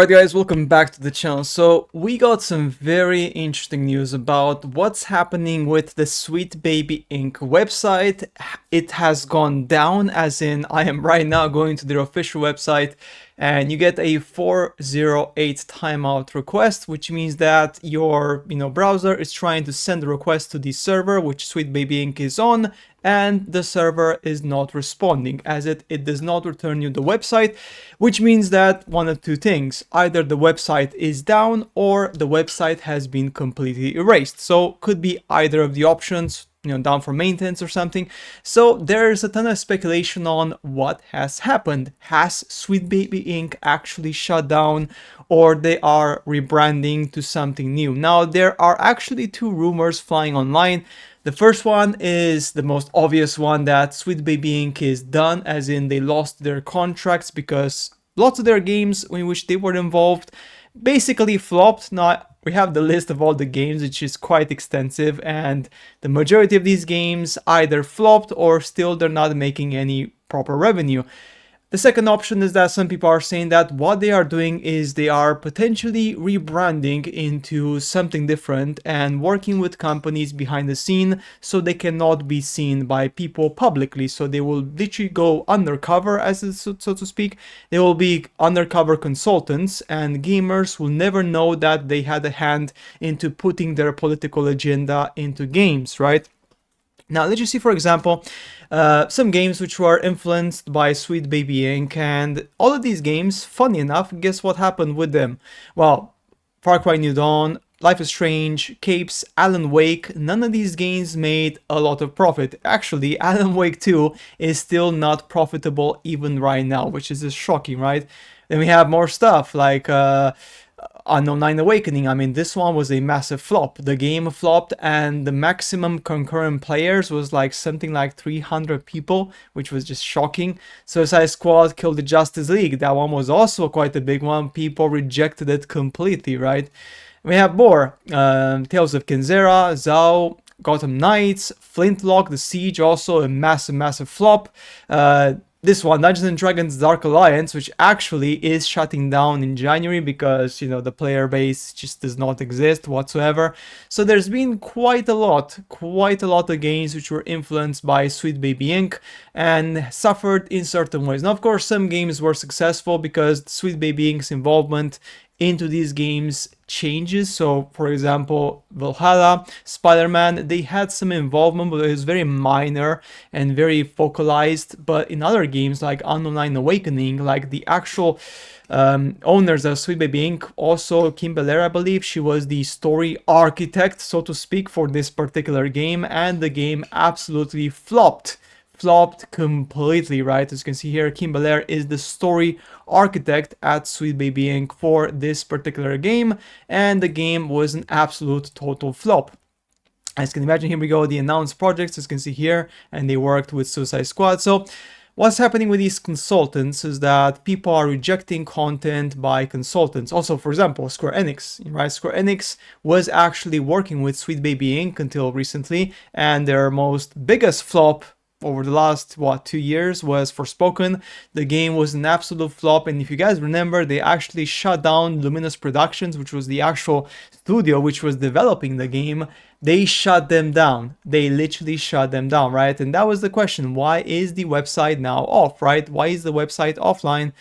Right guys, welcome back to the channel. So we got some very interesting news about what's happening with the Sweet Baby Inc. website. It has gone down, as in I am right now going to their official website and you get a 408 timeout request, which means that your browser is trying to send a request to the server which Sweet Baby Inc. is on, and the server is not responding, as it does not return you the website, which means that one of two things: either the website is down or the website has been completely erased. So could be either of the options, down for maintenance or something. So there's a ton of speculation on what has happened. Has Sweet Baby Inc. actually shut down, or they are rebranding to something new? Now, there are actually two rumors flying online. The first one is the most obvious one, that Sweet Baby Inc. is done, as in they lost their contracts because lots of their games in which they were involved basically flopped. Now, we have the list of all the games, which is quite extensive, and the majority of these games either flopped or still they're not making any proper revenue. The second option is that some people are saying that what they are doing is they are potentially rebranding into something different and working with companies behind the scene so they cannot be seen by people publicly. So they will literally go undercover, so to speak. They will be undercover consultants, and gamers will never know that they had a hand into putting their political agenda into games, right? Now, let's just see, for example, some games which were influenced by Sweet Baby Inc. And all of these games, funny enough, guess what happened with them? Well, Far Cry New Dawn, Life is Strange, Capes, Alan Wake, none of these games made a lot of profit. Actually, Alan Wake 2 is still not profitable even right now, which is just shocking, right? Then we have more stuff like Unknown 9 Awakening. I mean, this one was a massive flop. The game flopped, and the maximum concurrent players was like something like 300 people, which was just shocking. Suicide Squad killed the Justice League. That one was also quite a big one. People rejected it completely, right? We have more. Tales of Kenzera, Zao, Gotham Knights, Flintlock, The Siege, also a massive flop. This one, Dungeons & Dragons Dark Alliance, which actually is shutting down in January because, the player base just does not exist whatsoever. So there's been quite a lot of games which were influenced by Sweet Baby Inc. and suffered in certain ways. Now, of course, some games were successful because Sweet Baby Inc.'s involvement into these games changes. So, for example, Valhalla, Spider-Man, they had some involvement, but it was very minor and very focalized. But in other games like Unknown 9 Awakening, like the actual owners of Sweet Baby Inc., also Kim Belair, I believe, she was the story architect, so to speak, for this particular game, and the game absolutely flopped completely, right? As you can see here, Kim Belair is the story architect at Sweet Baby Inc. for this particular game, and the game was an absolute total flop. As you can imagine, here we go, the announced projects, as you can see here, and they worked with Suicide Squad. So what's happening with these consultants is that people are rejecting content by consultants. Also, for example, Square Enix, right? Square Enix was actually working with Sweet Baby Inc. until recently, and their most biggest flop over the last 2 years was Forspoken. The game was an absolute flop, and if you guys remember, they actually shut down Luminous Productions, which was the actual studio which was developing the game. They shut them down. They literally shut them down, right? And that was the question: why is the website now off, right? Why is the website offline?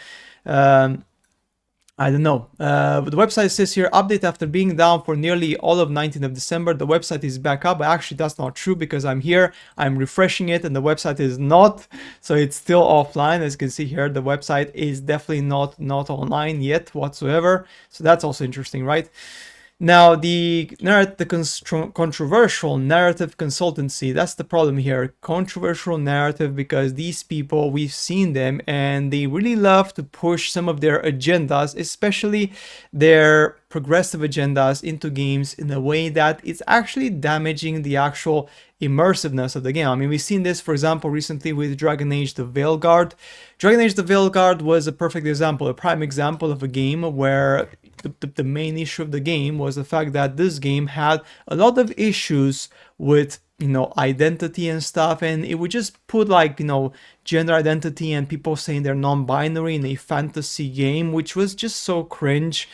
I don't know, but the website says here, update after being down for nearly all of 19th of December, the website is back up. But actually, that's not true, because I'm here, I'm refreshing it, and the website is not, so it's still offline. As you can see here, the website is definitely not online yet whatsoever. So that's also interesting, right? Now, the controversial narrative consultancy, that's the problem here. Controversial narrative, because these people, we've seen them, and they really love to push some of their agendas, especially their progressive agendas, into games in a way that it's actually damaging the actual immersiveness of the game. I mean, we've seen this, for example, recently with Dragon Age the Veilguard. Dragon Age the Veilguard was a perfect example, a prime example of a game where the main issue of the game was the fact that this game had a lot of issues with identity and stuff, and it would just put like gender identity and people saying they're non-binary in a fantasy game, which was just so cringe.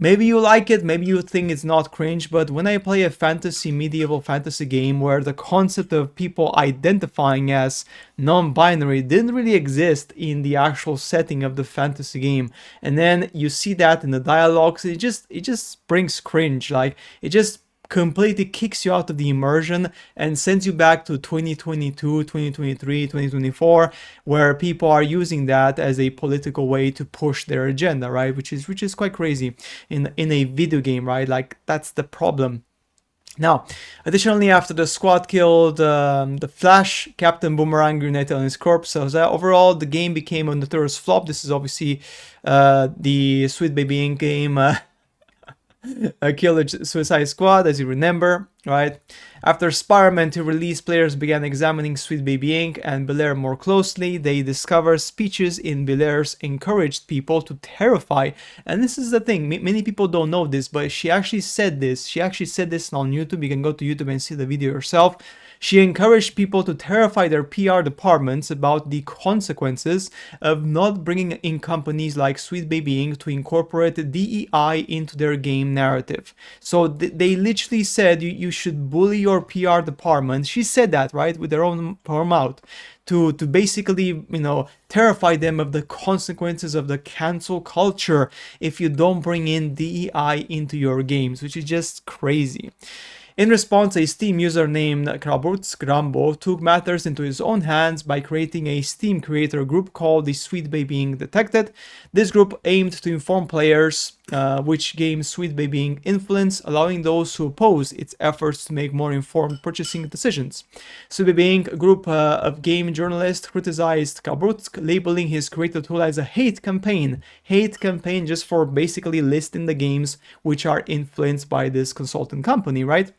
Maybe you like it, maybe you think it's not cringe, but when I play a medieval fantasy game where the concept of people identifying as non-binary didn't really exist in the actual setting of the fantasy game, and then you see that in the dialogues, it just brings cringe. Like, it just completely kicks you out of the immersion and sends you back to 2022, 2023, 2024, where people are using that as a political way to push their agenda, right? Which is quite crazy in a video game, right? Like, that's the problem. Now, additionally, after the squad killed the Flash, Captain Boomerang urinated on his corpse. So overall, the game became a notorious flop. This is obviously the Sweet Baby Inc. game. Killer Suicide Squad, as you remember, right? After Spider-Man 2 release, players began examining Sweet Baby Inc. and Bel-Air more closely. They discovered speeches in Bel-Air's encouraged people to terrify. And this is the thing, many people don't know this, but she actually said this. She actually said this on YouTube. You can go to YouTube and see the video yourself. She encouraged people to terrify their PR departments about the consequences of not bringing in companies like Sweet Baby Inc. to incorporate DEI into their game narrative. So they literally said you should bully your PR department. She said that, right, with her own mouth, to basically, terrify them of the consequences of the cancel culture if you don't bring in DEI into your games, which is just crazy. In response, a Steam user named Kraburtsk took matters into his own hands by creating a Steam creator group called the Sweet Baby Inc. Detected. This group aimed to inform players which games Sweet Baby Inc. influence, allowing those who oppose its efforts to make more informed purchasing decisions. Sweet Baby Inc., a group of game journalists, criticized Kraburtsk, labeling his creator tool as a hate campaign. Hate campaign just for basically listing the games which are influenced by this consultant company, right?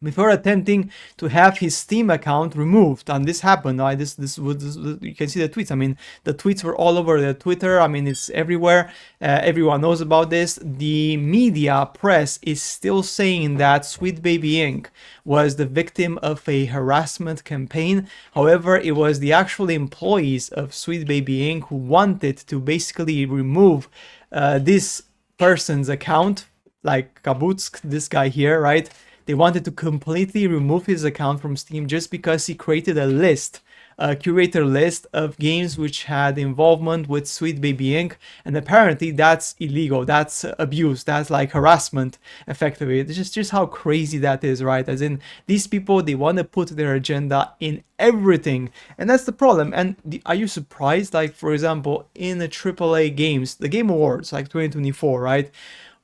Before attempting to have his Steam account removed, and this happened. Right? This you can see the tweets. I mean, the tweets were all over the Twitter. I mean, it's everywhere. Everyone knows about this. The media press is still saying that Sweet Baby Inc. was the victim of a harassment campaign. However, it was the actual employees of Sweet Baby Inc. who wanted to basically remove this person's account, like Kabutsk, this guy here, right? They wanted to completely remove his account from Steam just because he created a list, a curator list of games which had involvement with Sweet Baby Inc. And apparently that's illegal, that's abuse, that's like harassment, effectively. It's just how crazy that is, right? As in, these people, they want to put their agenda in everything, and that's the problem. And are you surprised? Like, for example, in the AAA games, the Game Awards, like 2024, right?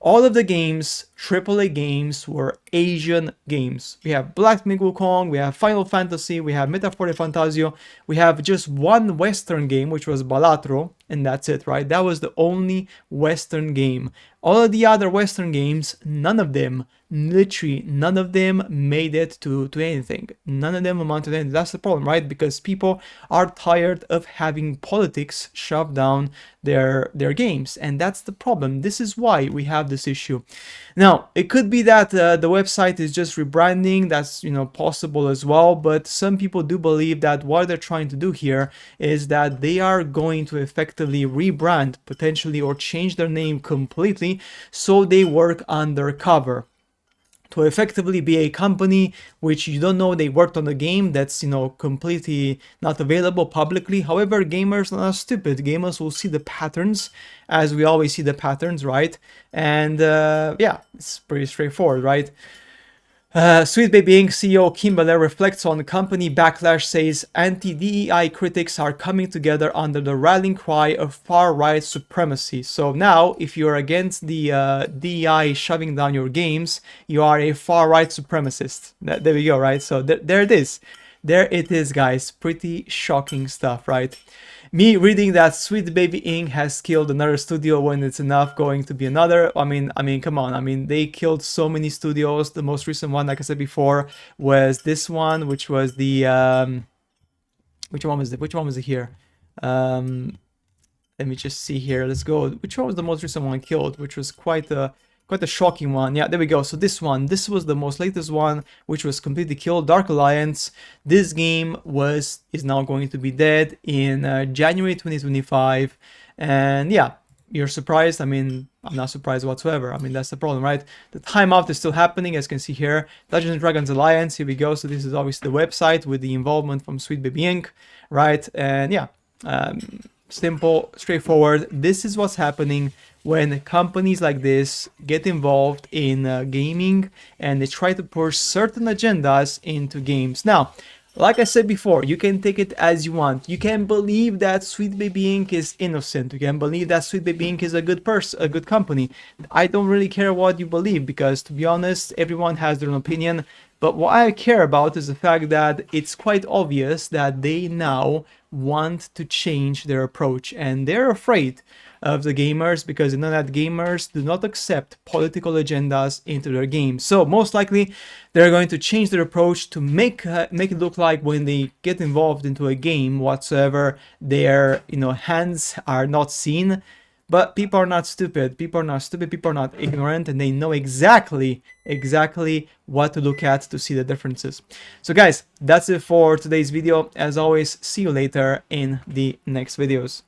All of the games, AAA games, were Asian games. We have Black Myth Wukong, we have Final Fantasy, we have Metaphor Fantasio, we have just one Western game, which was Balatro, and that's it, right? That was the only Western game. All of the other Western games, none of them, literally none of them made it to anything. None of them amounted to anything. That's the problem, right? Because people are tired of having politics shoved down their games, and that's the problem. This is why we have this issue. Now, it could be that the website is just rebranding. That's possible as well, but some people do believe that what they're trying to do here is that they are going to effectively rebrand potentially or change their name completely, so they work undercover to effectively be a company which you don't know they worked on a game that's completely not available publicly. However, gamers are not stupid. Gamers will see the patterns, as we always see the patterns, right? And yeah, it's pretty straightforward, right? Sweet Baby Inc. CEO Kim Bel-Air reflects on the company backlash, says anti-DEI critics are coming together under the rallying cry of far-right supremacy. So now, if you're against the DEI shoving down your games, you are a far-right supremacist. There we go, right? So there it is. There it is, guys. Pretty shocking stuff, right? Me reading that Sweet Baby Inc. has killed another studio when it's enough going to be another. I mean, come on. I mean, they killed so many studios. The most recent one, like I said before, was this one, which was the which one was it here? Let me just see here. Let's go. Which one was the most recent one killed? Which was quite a quite a shocking one. Yeah, there we go. So this one, this was the most latest one, which was completely killed. Dark Alliance. This game is now going to be dead in January 2025, and yeah, you're surprised. I mean, I'm not surprised whatsoever. I mean, that's the problem, right? The timeout is still happening, as you can see here. Dungeons and Dragons Alliance. Here we go. So this is obviously the website with the involvement from Sweet Baby Inc. Right, and yeah. Simple, straightforward. This is what's happening when companies like this get involved in gaming and they try to push certain agendas into games. Now, like I said before, you can take it as you want. You can believe that Sweet Baby Inc. is innocent. You can believe that Sweet Baby Inc. is a good person, a good company. I don't really care what you believe because, to be honest, everyone has their own opinion. But what I care about is the fact that it's quite obvious that they now want to change their approach, and they're afraid of the gamers because they know that gamers do not accept political agendas into their games. So most likely they're going to change their approach to make it look like when they get involved into a game whatsoever, their hands are not seen. But people are not stupid. People are not stupid. People are not ignorant, and they know exactly what to look at to see the differences. So guys, that's it for today's video. As always, see you later in the next videos.